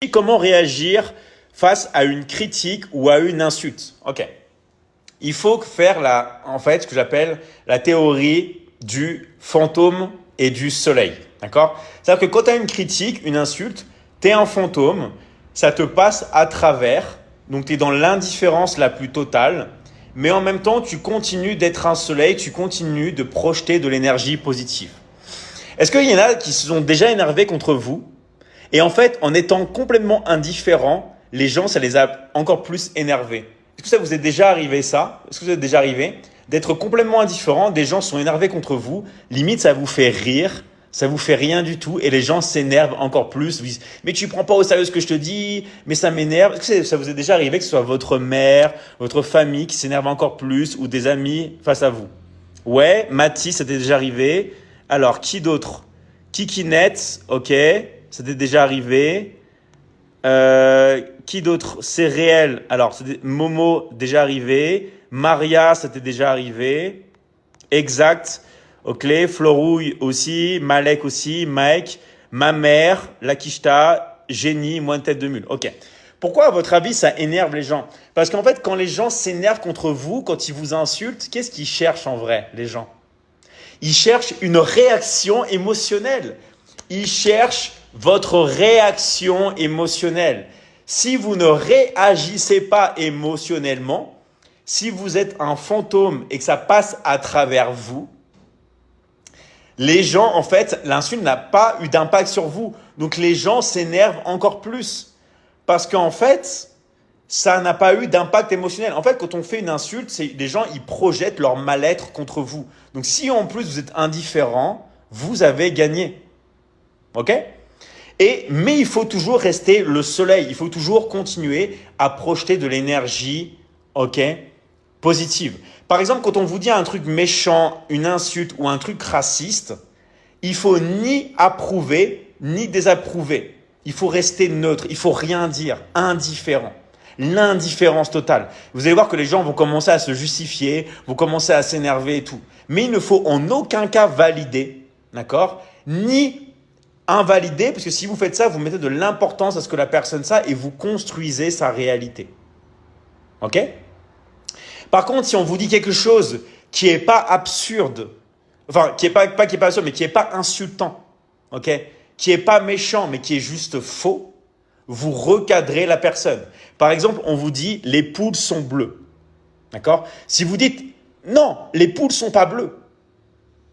Comment réagir face à une critique ou à une insulte? Ok. Il faut faire ce que j'appelle la théorie du fantôme et du soleil. D'accord? C'est-à-dire que quand tu as une critique, une insulte, tu es un fantôme, ça te passe à travers, donc tu es dans l'indifférence la plus totale, mais en même temps, tu continues d'être un soleil, tu continues de projeter de l'énergie positive. Est-ce qu'il y en a qui se sont déjà énervés contre vous? Et en fait, en étant complètement indifférents, les gens, ça les a encore plus énervés. Est-ce que ça vous est déjà arrivé ça? Est-ce que vous êtes déjà arrivé d'être complètement indifférent? Des gens sont énervés contre vous, limite ça vous fait rire, ça vous fait rien du tout et les gens s'énervent encore plus. Vous disent, mais tu prends pas au sérieux ce que je te dis, mais ça m'énerve. Est-ce que ça vous est déjà arrivé que ce soit votre mère, votre famille qui s'énerve encore plus ou des amis face à vous? Ouais, Mathis, ça t'est déjà arrivé. Alors, qui d'autre? Kikinette, ok, ça t'est déjà arrivé. Qui d'autre? C'est réel. Alors, Momo, déjà arrivé. Maria, ça t'est déjà arrivé. Exact. Ok. Florouille aussi. Malek aussi. Mike. Ma mère. Lakishta. Génie. Moins de tête de mule. Ok. Pourquoi, à votre avis, ça énerve les gens? Parce qu'en fait, quand les gens s'énervent contre vous, quand ils vous insultent, qu'est-ce qu'ils cherchent en vrai, les gens? Ils cherchent une réaction émotionnelle. Ils cherchent votre réaction émotionnelle. Si vous ne réagissez pas émotionnellement, si vous êtes un fantôme et que ça passe à travers vous, les gens, en fait, l'insulte n'a pas eu d'impact sur vous. Donc les gens s'énervent encore plus. Parce qu'en fait, ça n'a pas eu d'impact émotionnel. En fait, quand on fait une insulte, les gens, ils projettent leur mal-être contre vous. Donc si en plus vous êtes indifférent, vous avez gagné. Ok? Mais il faut toujours rester le soleil. Il faut toujours continuer à projeter de l'énergie, ok, positive. Par exemple, quand on vous dit un truc méchant, une insulte ou un truc raciste, il faut ni approuver ni désapprouver. Il faut rester neutre. Il faut rien dire, indifférent. L'indifférence totale. Vous allez voir que les gens vont commencer à se justifier, vont commencer à s'énerver et tout. Mais il ne faut en aucun cas valider, d'accord, ni invalider, parce que si vous faites ça, vous mettez de l'importance à ce que la personne ça et vous construisez sa réalité. Ok? Par contre, si on vous dit quelque chose qui est pas absurde, enfin, qui est pas absurde, mais qui est pas insultant, ok? Qui est pas méchant, mais qui est juste faux, vous recadrez la personne. Par exemple, on vous dit les poules sont bleues. D'accord? Si vous dites non, les poules sont pas bleues,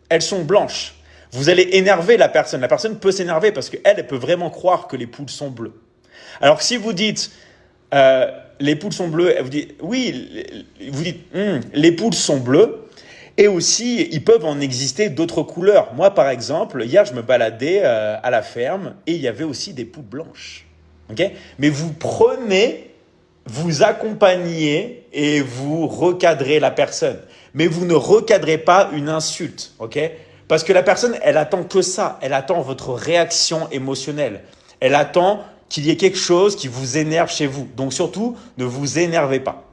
elles sont blanches. Vous allez énerver la personne. La personne peut s'énerver parce qu'elle peut vraiment croire que les poules sont bleues. Alors que si vous dites les poules sont bleues, elle vous dit oui, vous dites les poules sont bleues. Et aussi, ils peuvent en exister d'autres couleurs. Moi, par exemple, hier, je me baladais à la ferme et il y avait aussi des poules blanches. Okay? Mais vous prenez, vous accompagnez et vous recadrez la personne. Mais vous ne recadrez pas une insulte. Okay? Parce que la personne, elle attend que ça. Elle attend votre réaction émotionnelle. Elle attend qu'il y ait quelque chose qui vous énerve chez vous. Donc surtout, ne vous énervez pas.